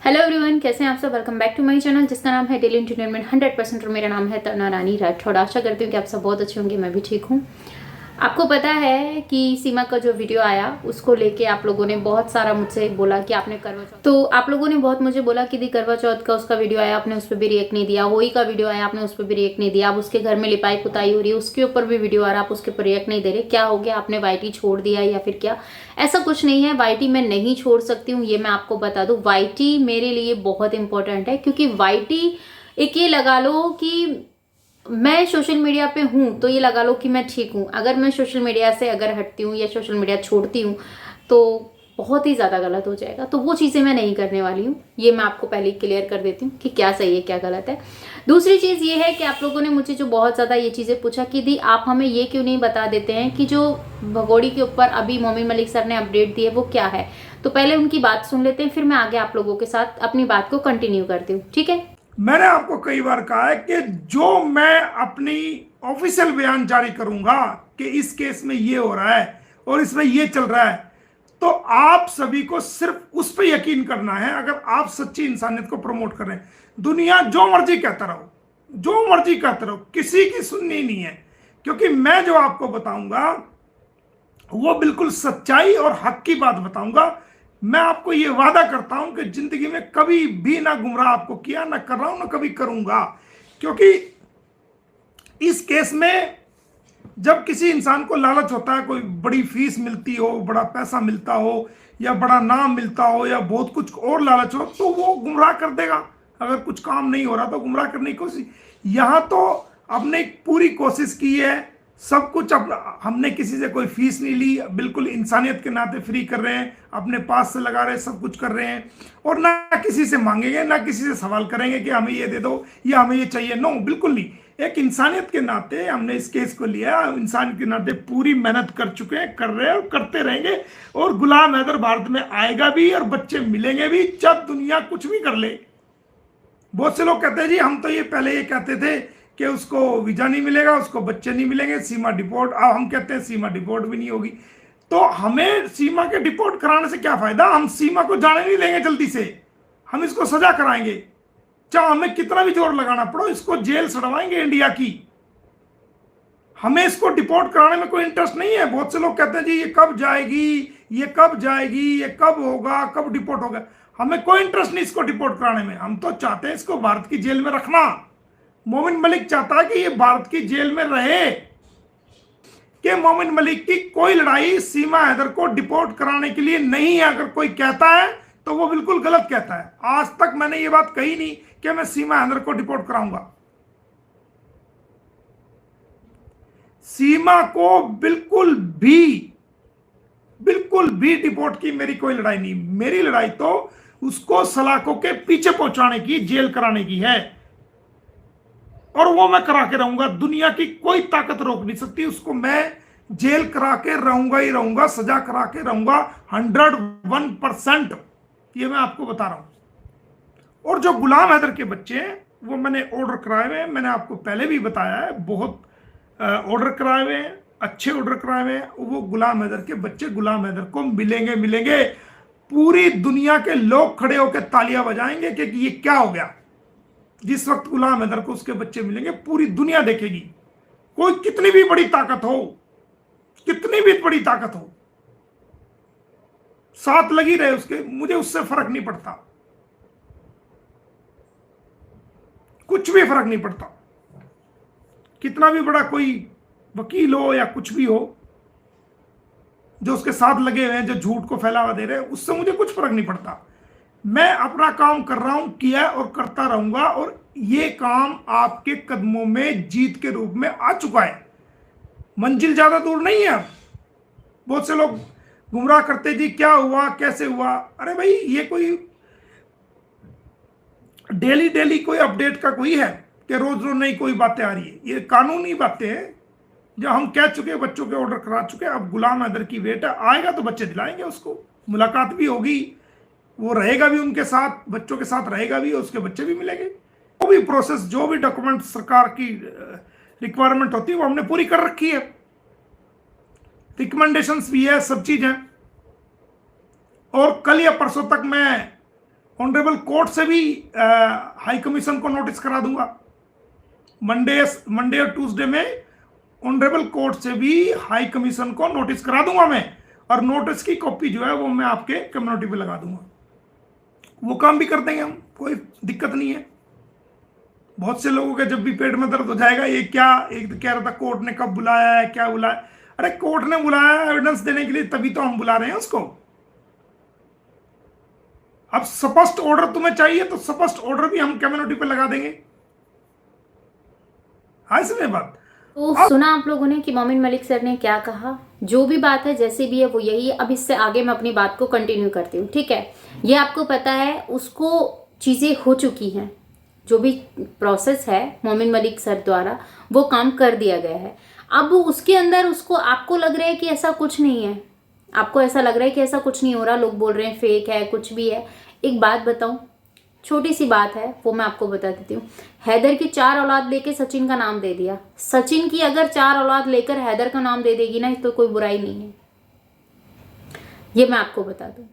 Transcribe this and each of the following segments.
Hello everyone, कैसे हैं आप सब। Welcome back to my channel जिसका नाम है डेली एंटरटेनमेंट 100% और मेरा नाम है तरुणा रानी राठौड़। आशा करती हूँ कि आप सब बहुत अच्छे होंगे, मैं भी ठीक हूँ। आपको पता है कि सीमा का जो वीडियो आया उसको लेके आप लोगों ने बहुत सारा मुझसे बोला कि आपने करवा चौथ, तो आप लोगों ने बहुत मुझे बोला कि दी करवा चौथ का उसका वीडियो आया, आपने उस पर भी रिएक्ट नहीं दिया। होली का वीडियो आया, आपने उस पर भी रिएक्ट नहीं दिया। अब उसके घर में लिपाई पुताई हो रही है, उसके ऊपर भी वीडियो आ रहा है, आप उसके ऊपर रिएक्ट नहीं दे रहे। क्या हो गया, आपने वाईटी छोड़ दिया या फिर क्या? ऐसा कुछ नहीं है, वाईटी मैं नहीं छोड़ सकती हूँ, ये मैं आपको बता दूं। वाईटी मेरे लिए बहुत इंपॉर्टेंट है, क्योंकि वाईटी एक ये लगा लो कि मैं सोशल मीडिया पे हूँ तो ये लगा लो कि मैं ठीक हूँ। अगर मैं सोशल मीडिया से अगर हटती हूँ या सोशल मीडिया छोड़ती हूँ तो बहुत ही ज़्यादा गलत हो जाएगा। तो वो चीज़ें मैं नहीं करने वाली हूँ, ये मैं आपको पहले ही क्लियर कर देती हूँ कि क्या सही है क्या गलत है। दूसरी चीज़ ये है कि आप लोगों ने मुझे जो बहुत ज़्यादा ये चीज़ें पूछा कि दी आप हमें ये क्यों नहीं बता देते हैं कि जो भगोड़ी के ऊपर अभी मोमिन मलिक सर ने अपडेट दी है वो क्या है। तो पहले उनकी बात सुन लेते हैं, फिर मैं आगे आप लोगों के साथ अपनी बात को कंटिन्यू करती हूँ, ठीक है। मैंने आपको कई बार कहा है कि जो मैं अपनी ऑफिशियल बयान जारी करूंगा कि इस केस में ये हो रहा है और इसमें ये चल रहा है, तो आप सभी को सिर्फ उस पर यकीन करना है। अगर आप सच्ची इंसानियत को प्रमोट कर रहे हैं, दुनिया जो मर्जी कहता रहो, जो मर्जी कहता रहो, किसी की सुननी नहीं है। क्योंकि मैं जो आपको बताऊंगा वो बिल्कुल सच्चाई और हक की बात बताऊंगा। मैं आपको ये वादा करता हूं कि जिंदगी में कभी भी ना गुमराह आपको किया, ना कर रहा हूं, ना कभी करूंगा। क्योंकि इस केस में जब किसी इंसान को लालच होता है, कोई बड़ी फीस मिलती हो, बड़ा पैसा मिलता हो, या बड़ा नाम मिलता हो, या बहुत कुछ और लालच हो, तो वो गुमराह कर देगा। अगर कुछ काम नहीं हो रहा तो गुमराह करने की कोशिश। यहां तो हमने पूरी कोशिश की है, सब कुछ। अब हमने किसी से कोई फीस नहीं ली, बिल्कुल इंसानियत के नाते फ्री कर रहे हैं, अपने पास से लगा रहे हैं, सब कुछ कर रहे हैं। और ना किसी से मांगेंगे, ना किसी से सवाल करेंगे कि हमें ये दे दो या हमें ये चाहिए। नो, बिल्कुल नहीं। एक इंसानियत के नाते हमने इस केस को लिया, इंसान के नाते पूरी मेहनत कर चुके हैं, कर रहे हैं और करते रहेंगे। और गुलाम हैदर भारत में आएगा भी और बच्चे मिलेंगे भी, जब दुनिया कुछ भी कर ले। बहुत से लोग कहते हैं जी हम तो ये पहले ये कहते थे कि उसको वीजा नहीं मिलेगा, उसको बच्चे नहीं मिलेंगे, सीमा डिपोर्ट। अब हम कहते हैं सीमा डिपोर्ट भी नहीं होगी। तो हमें सीमा के डिपोर्ट कराने से क्या फायदा? हम सीमा को जाने नहीं देंगे जल्दी से, हम इसको सजा कराएंगे। चाहे हमें कितना भी जोर लगाना पड़ो, इसको जेल सड़वाएंगे इंडिया की। हमें इसको डिपोर्ट कराने में कोई इंटरेस्ट नहीं है। बहुत से लोग कहते हैं जी ये कब जाएगी, ये कब जाएगी, ये कब होगा, कब डिपोर्ट होगा। हमें कोई इंटरेस्ट नहीं इसको डिपोर्ट कराने में। हम तो चाहते हैं इसको भारत की जेल में रखना। मोमिन मलिक चाहता है कि ये भारत की जेल में रहे। कि मोमिन मलिक की कोई लड़ाई सीमा हैदर को डिपोर्ट कराने के लिए नहीं है। अगर कोई कहता है तो वो बिल्कुल गलत कहता है। आज तक मैंने ये बात कही नहीं कि मैं सीमा हैदर को डिपोर्ट कराऊंगा। सीमा को बिल्कुल भी डिपोर्ट की मेरी कोई लड़ाई नहीं। मेरी लड़ाई तो उसको सलाखों के पीछे पहुंचाने की, जेल कराने की है। और वो मैं करा के रहूंगा, दुनिया की कोई ताकत रोक नहीं सकती उसको। मैं जेल करा के रहूंगा ही रहूंगा, सजा करा के रहूंगा 101%। ये मैं आपको बता रहा हूं। और जो गुलाम हैदर के बच्चे हैं वो मैंने ऑर्डर कराए हुए हैं। मैंने आपको पहले भी बताया है, बहुत ऑर्डर कराए हुए हैं, अच्छे ऑर्डर कराए हुए हैं। वो गुलाम हैदर के बच्चे गुलाम हैदर को मिलेंगे मिलेंगे। पूरी दुनिया के लोग खड़े होकर तालियां बजाएंगे कि ये क्या हो गया। जिस वक्त गुलाम हैदर को उसके बच्चे मिलेंगे, पूरी दुनिया देखेगी। कोई कितनी भी बड़ी ताकत हो, कितनी भी बड़ी ताकत हो, साथ लगी रहे उसके, मुझे उससे फर्क नहीं पड़ता, कुछ भी फर्क नहीं पड़ता। कितना भी बड़ा कोई वकील हो या कुछ भी हो, जो उसके साथ लगे हुए हैं, जो झूठ को फैलावा दे रहे हैं, उससे मुझे कुछ फर्क नहीं पड़ता। मैं अपना काम कर रहा हूं, किया और करता रहूंगा। और ये काम आपके कदमों में जीत के रूप में आ चुका है। मंजिल ज्यादा दूर नहीं है। बहुत से लोग गुमराह करते जी क्या हुआ, कैसे हुआ। अरे भाई, ये कोई डेली डेली कोई अपडेट का कोई है कि रोज रोज नई कोई बातें आ रही है? ये कानूनी बातें हैं जो हम कह चुके, बच्चों के ऑर्डर करा चुके। अब गुलाम हैदर की वेट है, आएगा तो बच्चे दिलाएंगे उसको, मुलाकात भी होगी, वो रहेगा भी उनके साथ, बच्चों के साथ रहेगा भी, उसके बच्चे भी मिलेंगे। वो भी प्रोसेस, जो भी डॉक्यूमेंट सरकार की रिक्वायरमेंट होती है वो हमने पूरी कर रखी है। रिकमेंडेशंस भी है, सब चीज है। और कल या परसों तक मैं ऑनरेबल कोर्ट से भी हाई कमीशन को नोटिस करा दूंगा। मंडे और ट्यूसडे में ऑनरेबल कोर्ट से भी हाई कमीशन को नोटिस करा दूंगा मैं, और नोटिस की कॉपी जो है वो मैं आपके कम्युनिटी पे लगा दूंगा। वो काम भी कर देंगे हम, कोई दिक्कत नहीं है। बहुत से लोगों के जब भी पेट में दर्द हो जाएगा, ये क्या एक कह रहा था कोर्ट ने कब बुलाया है, क्या बुलाया, अरे कोर्ट ने बुलाया है एविडेंस देने के लिए, तभी तो हम बुला रहे हैं उसको। अब स्पष्ट ऑर्डर तुम्हें चाहिए तो स्पष्ट ऑर्डर भी हम कम्युनिटी पे लगा देंगे। हाँ, इसमें बात तो सुना आप लोगों ने कि मोमिन मलिक सर ने क्या कहा। जो भी बात है जैसी भी है वो यही है। अब इससे आगे मैं अपनी बात को कंटिन्यू करती हूँ, ठीक है। ये आपको पता है उसको चीज़ें हो चुकी हैं, जो भी प्रोसेस है मोमिन मलिक सर द्वारा वो काम कर दिया गया है। अब उसके अंदर उसको आपको लग रहा है कि ऐसा कुछ नहीं है, आपको ऐसा लग रहा है कि ऐसा कुछ नहीं हो रहा, लोग बोल रहे हैं फेक है, कुछ भी है। एक बात बताऊं, छोटी सी बात है वो मैं आपको बता देती हूँ। हैदर की 4 औलाद लेके सचिन का नाम दे दिया। सचिन की अगर 4 औलाद लेकर हैदर का नाम दे देगी ना, तो कोई बुराई नहीं है, ये मैं आपको बता दूं।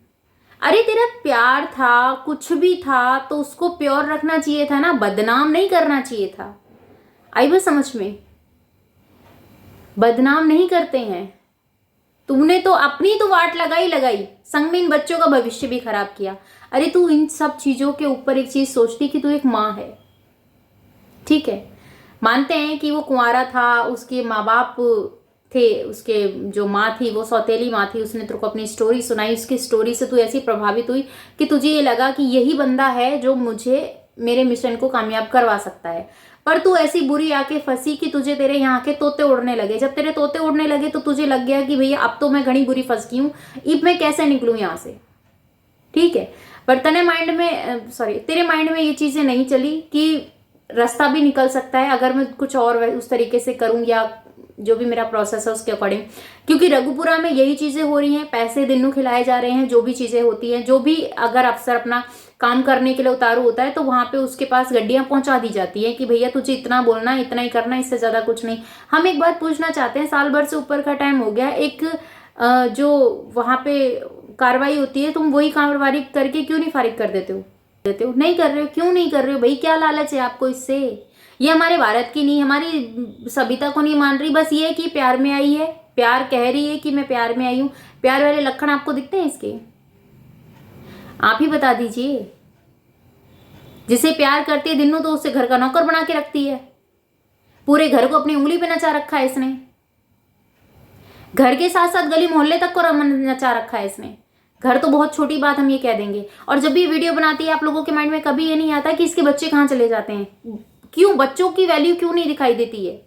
अरे तेरा प्यार था, कुछ भी था तो उसको प्योर रखना चाहिए था ना, बदनाम नहीं करना चाहिए था। आई बात समझ में? बदनाम नहीं करते हैं। तुमने तो अपनी तो वाट लगाई, संग में इन बच्चों का भविष्य भी खराब किया। अरे तू इन सब चीजों के ऊपर एक चीज सोचती कि तू एक माँ है, ठीक है। मानते हैं कि वो कुंवारा था, उसके माँ बाप थे, उसके जो माँ थी वो सौतेली माँ थी, उसने तेरे को अपनी स्टोरी सुनाई, उसकी स्टोरी से तू ऐसी प्रभावित हुई कि तुझे ये लगा कि यही बंदा है जो मुझे मेरे मिशन को कामयाब करवा सकता है। पर तू ऐसी बुरी आके फंसी कि तुझे तेरे यहाँ के तोते उड़ने लगे। जब तेरे तोते उड़ने लगे तो तुझे लग गया कि भैया अब तो मैं घनी बुरी फंस गई हूँ, अब मैं कैसे निकलूँ यहाँ से, ठीक है। पर तेरे माइंड में ये चीजें नहीं चली कि रास्ता भी निकल सकता है अगर मैं कुछ और उस तरीके से करूँ, या जो भी मेरा प्रोसेस है उसके अकॉर्डिंग। क्योंकि रघुपुरा में यही चीजें हो रही हैं, पैसे दिनों खिलाए जा रहे हैं, जो भी चीजें होती हैं, जो भी अगर अफसर अपना काम करने के लिए उतारू होता है तो वहां पे उसके पास गड्डियां पहुंचा दी जाती हैं कि भैया तुझे इतना बोलना है, इतना ही करना, इससे ज्यादा कुछ नहीं। हम एक बात पूछना चाहते हैं, साल भर से ऊपर का टाइम हो गया, एक जो वहां पे कार्रवाई होती है, तुम वही कार्रवाई करके क्यों नहीं फारिग कर देते हो? नहीं कर रहे हो, क्यों नहीं कर रहे हो भाई? क्या लालच है आपको इससे? ये हमारे भारत की नहीं, हमारी सभ्यता को नहीं मान रही, बस ये है कि प्यार में आई है, प्यार कह रही है कि मैं प्यार में आई हूं। प्यार वाले लक्षण आपको दिखते हैं इसके? आप ही बता दीजिए। जिसे प्यार करती है दिनों तो उसे घर का नौकर बना के रखती है, पूरे घर को अपनी उंगली पे नचा रखा है इसने, घर के साथ साथ गली मोहल्ले तक को नचा रखा है इसने। घर तो बहुत छोटी बात हम ये कह देंगे। और जब भी वीडियो बनाती है आप लोगों के माइंड में कभी ये नहीं आता कि इसके बच्चे कहाँ चले जाते हैं? क्यों बच्चों की वैल्यू क्यों नहीं दिखाई देती है?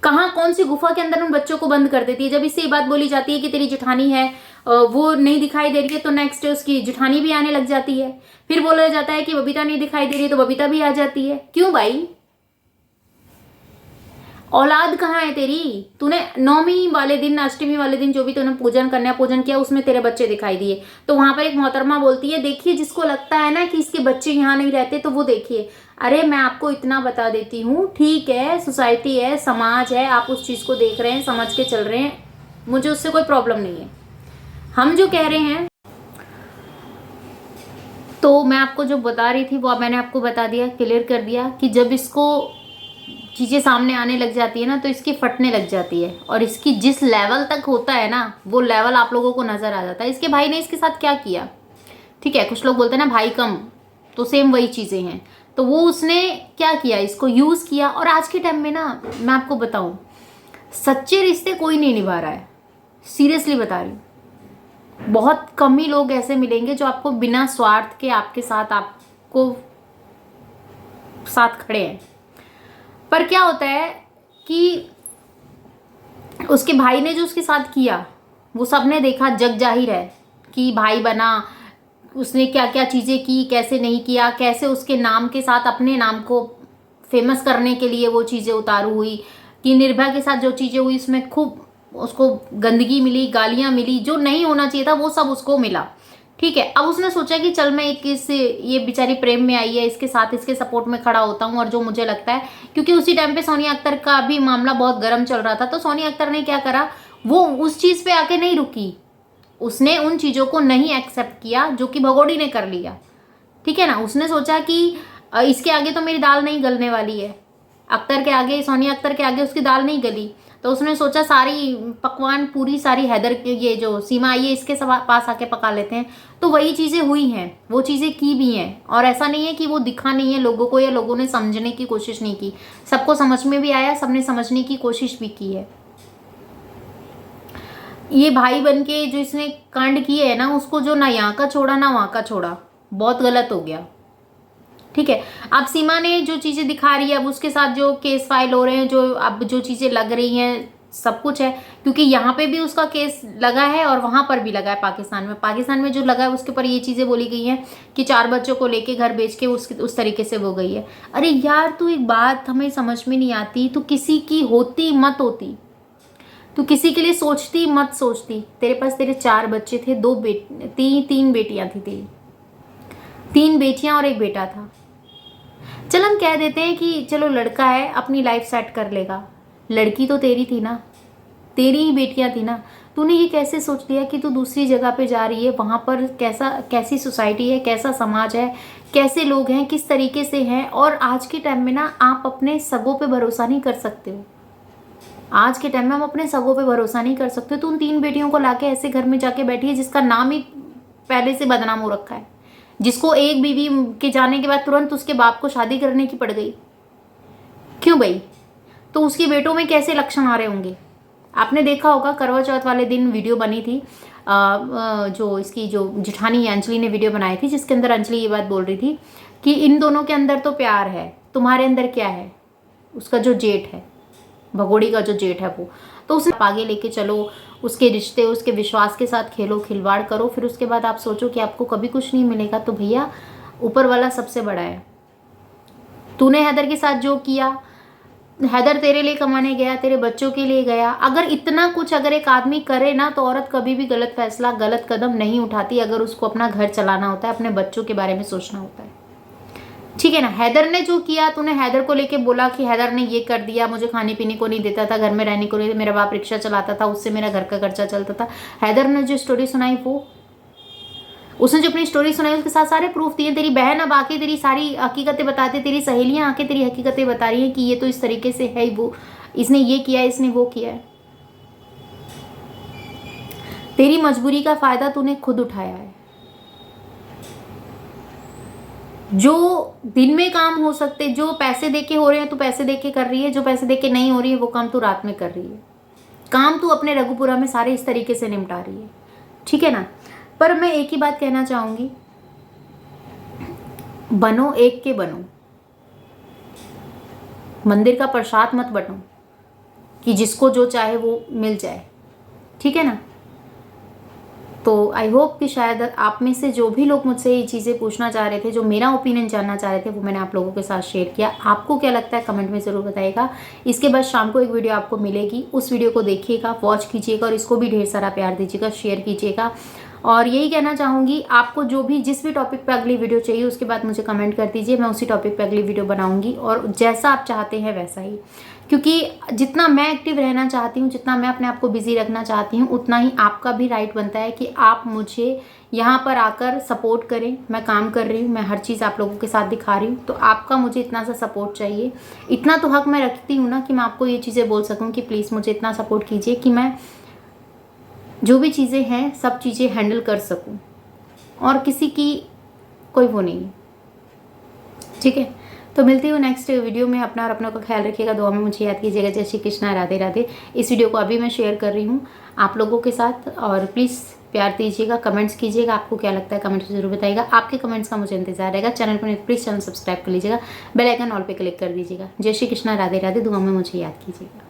कहाँ कौन सी गुफा के अंदर उन बच्चों को बंद कर देती है? जब इससे ये बात बोली जाती है कि तेरी जेठानी है वो नहीं दिखाई दे रही है, तो नेक्स्ट उसकी जेठानी भी आने लग जाती है। फिर बोला जाता है कि बबीता नहीं दिखाई दे रही है तो बबीता भी आ जाती है। क्यों भाई? औलाद कहाँ है तेरी? तूने नौवीं वाले दिन, अष्टमी वाले दिन जो भी तूने पूजन किया उसमें तेरे बच्चे दिखाई दिए, तो वहां पर एक मोहतरमा बोलती है देखिए जिसको लगता है ना कि इसके बच्चे यहाँ नहीं रहते तो वो देखिए। अरे मैं आपको इतना बता देती हूँ, ठीक है सोसाइटी है, समाज है, आप उस चीज को देख रहे हैं, समझ के चल रहे हैं, मुझे उससे कोई प्रॉब्लम नहीं है। हम जो कह रहे हैं, तो मैं आपको जो बता रही थी वो मैंने आपको बता दिया, क्लियर कर दिया कि जब इसको चीज़ें सामने आने लग जाती है ना तो इसकी फटने लग जाती है, और इसकी जिस लेवल तक होता है ना वो लेवल आप लोगों को नज़र आ जाता है। इसके भाई ने इसके साथ क्या किया, ठीक है, कुछ लोग बोलते हैं ना भाई कम, तो सेम वही चीज़ें हैं। तो वो उसने क्या किया, इसको यूज़ किया। और आज के टाइम में ना मैं आपको बताऊँ, सच्चे रिश्ते कोई नहीं निभा रहा है, सीरियसली बता रही हूँ। बहुत कम ही लोग ऐसे मिलेंगे जो आपको बिना स्वार्थ के आपके साथ आपको साथ खड़े हैं। पर क्या होता है कि उसके भाई ने जो उसके साथ किया वो सबने देखा, जग जाहिर है कि भाई बना, उसने क्या क्या चीज़ें की, कैसे नहीं किया, कैसे उसके नाम के साथ अपने नाम को फेमस करने के लिए वो चीज़ें उतारू हुई, कि निर्भया के साथ जो चीज़ें हुई उसमें खूब उसको गंदगी मिली, गालियाँ मिली, जो नहीं होना चाहिए था वो सब उसको मिला, ठीक है। अब उसने सोचा कि चल मैं ये बेचारी प्रेम में आई है, इसके साथ इसके सपोर्ट में खड़ा होता हूँ। और जो मुझे लगता है, क्योंकि उसी टाइम पे सोनिया अख्तर का भी मामला बहुत गर्म चल रहा था, तो सोनिया अख्तर ने क्या करा, वो उस चीज़ पे आके नहीं रुकी, उसने उन चीज़ों को नहीं एक्सेप्ट किया जो कि भगोड़ी ने कर लिया, ठीक है ना। उसने सोचा कि इसके आगे तो मेरी दाल नहीं गलने वाली है, अख्तर के आगे, सोनिया अख्तर के आगे उसकी दाल नहीं गली, तो उसने सोचा सारी पकवान पूरी सारी हैदर ये जो सीमा आई है इसके पास आके पका लेते हैं। तो वही चीज़ें हुई हैं, वो चीज़ें की भी हैं, और ऐसा नहीं है कि वो दिखा नहीं है लोगों को या लोगों ने समझने की कोशिश नहीं की, सबको समझ में भी आया, सबने समझने की कोशिश भी की है। ये भाई बन के जो इसने कांड किए है ना, उसको जो ना यहाँ का छोड़ा ना वहाँ का छोड़ा, बहुत गलत हो गया, ठीक है। अब सीमा ने जो चीज़ें दिखा रही है, अब उसके साथ जो केस फाइल हो रहे हैं, जो अब जो चीज़ें लग रही हैं, सब कुछ है, क्योंकि यहाँ पे भी उसका केस लगा है और वहाँ पर भी लगा है पाकिस्तान में जो लगा है उसके ऊपर ये चीज़ें बोली गई हैं कि 4 बच्चों को लेके घर बेच के उस तरीके से वो गई है। अरे यार, तू एक बात हमें समझ में नहीं आती, तू किसी की होती मत होती, तू किसी के लिए सोचती मत सोचती। तेरे पास तेरे 4 बच्चे थे, 3 बेटियां थी तेरी, 3 बेटियां और 1 बेटा था। चल हम कह देते हैं कि चलो लड़का है, अपनी लाइफ सेट कर लेगा, लड़की तो तेरी थी ना, तेरी ही बेटियां थी ना। तूने ये कैसे सोच लिया कि तू दूसरी जगह पे जा रही है, वहाँ पर कैसी सोसाइटी है, कैसा समाज है, कैसे लोग हैं, किस तरीके से हैं। और आज के टाइम में ना आप अपने सगों पे भरोसा नहीं कर सकते हो, आज के टाइम में हम अपने सगों पे भरोसा नहीं कर सकते। तो उन 3 बेटियों को लाके ऐसे घर में जाके बैठी है जिसका नाम ही पहले से बदनाम हो रखा है, जिसको एक बीवी के जाने के बाद तुरंत उसके बाप को शादी करने की पड़ गई। क्यों भाई? तो उसके बेटों में कैसे लक्षण आ रहे होंगे? आपने देखा होगा करवा चौथ वाले दिन वीडियो बनी थी, जो इसकी जो जेठानी अंजलि ने वीडियो बनाई थी, जिसके अंदर अंजलि ये बात बोल रही थी कि इन दोनों के अंदर तो प्यार है, तुम्हारे अंदर क्या है? उसका जो जेठ है, भगोड़ी का जो जेठ है वो, तो उसे आगे लेके चलो, उसके रिश्ते, उसके विश्वास के साथ खेलो, खिलवाड़ करो, फिर उसके बाद आप सोचो कि आपको कभी कुछ नहीं मिलेगा। तो भैया ऊपर वाला सबसे बड़ा है। तूने हैदर के साथ जो किया, हैदर तेरे लिए कमाने गया, तेरे बच्चों के लिए गया। अगर इतना कुछ अगर एक आदमी करे ना, तो औरत कभी भी गलत फैसला, गलत कदम नहीं उठाती, अगर उसको अपना घर चलाना होता है, अपने बच्चों के बारे में सोचना होता है, ठीक है ना। हैदर ने जो किया, तूने हैदर को लेके बोला कि हैदर ने ये कर दिया, मुझे खाने पीने को नहीं देता था, घर में रहने को नहीं, मेरा बाप रिक्शा चलाता था, उससे मेरा घर का खर्चा चलता था। हैदर ने जो स्टोरी सुनाई, वो उसने जो अपनी स्टोरी सुनाई उसके साथ सारे प्रूफ दिए। तेरी बहन अब आके तेरी सारी हकीकतें बताती, तेरी सहेलियां आके तेरी हकीकतें बता रही हैं कि ये तो इस तरीके से है, वो इसने ये किया, इसने वो किया है। तेरी मजबूरी का फायदा तूने खुद उठाया है। जो दिन में काम हो सकते, जो पैसे देके हो रहे हैं, तू पैसे देके कर रही है, जो पैसे देके नहीं हो रही है वो काम तू रात में कर रही है। काम तू अपने रघुपुरा में सारे इस तरीके से निपटा रही है, ठीक है ना। पर मैं एक ही बात कहना चाहूंगी, बनो एक के बनो, मंदिर का प्रसाद मत बनो कि जिसको जो चाहे वो मिल जाए, ठीक है ना। तो आई होप कि शायद आप में से जो भी लोग मुझसे ये चीज़ें पूछना चाह रहे थे, जो मेरा ओपिनियन जानना चाह रहे थे, वो मैंने आप लोगों के साथ शेयर किया। आपको क्या लगता है कमेंट में ज़रूर बताइएगा। इसके बाद शाम को एक वीडियो आपको मिलेगी, उस वीडियो को देखिएगा, वॉच कीजिएगा और इसको भी ढेर सारा प्यार दीजिएगा, शेयर कीजिएगा। और यही कहना चाहूँगी, आपको जो भी जिस भी टॉपिक पे अगली वीडियो चाहिए उसके बाद मुझे कमेंट कर दीजिए, मैं उसी टॉपिक पे अगली वीडियो बनाऊँगी, और जैसा आप चाहते हैं वैसा ही। क्योंकि जितना मैं एक्टिव रहना चाहती हूँ, जितना मैं अपने आप को बिजी रखना चाहती हूँ, उतना ही आपका भी राइट बनता है कि आप मुझे यहाँ पर आकर सपोर्ट करें। मैं काम कर रही हूँ, मैं हर चीज़ आप लोगों के साथ दिखा रही हूँ, तो आपका मुझे इतना सा सपोर्ट चाहिए। इतना तो हक मैं रखती हूँ ना कि मैं आपको ये चीज़ें बोल सकूँ कि प्लीज़ मुझे इतना सपोर्ट कीजिए कि मैं जो भी चीज़ें हैं सब चीज़ें हैंडल कर सकूँ, और किसी की कोई वो नहीं, ठीक है। तो मिलती हूँ नेक्स्ट वीडियो में। अपना और अपनों का ख्याल रखिएगा, दुआ में मुझे याद कीजिएगा। जय श्री कृष्णा, राधे राधे। इस वीडियो को अभी मैं शेयर कर रही हूँ आप लोगों के साथ, और प्लीज़ प्यार दीजिएगा, कमेंट्स कीजिएगा, आपको क्या लगता है कमेंट्स में ज़रूर बताइएगा। आपके कमेंट्स का मुझे इंतजार रहेगा। चैनल पर प्लीज़ चैनल सब्सक्राइब कर लीजिएगा, बेल आइकन ऑल पे क्लिक कर दीजिएगा। जय श्री कृष्णा, राधे राधे। दुआ में मुझे याद कीजिएगा।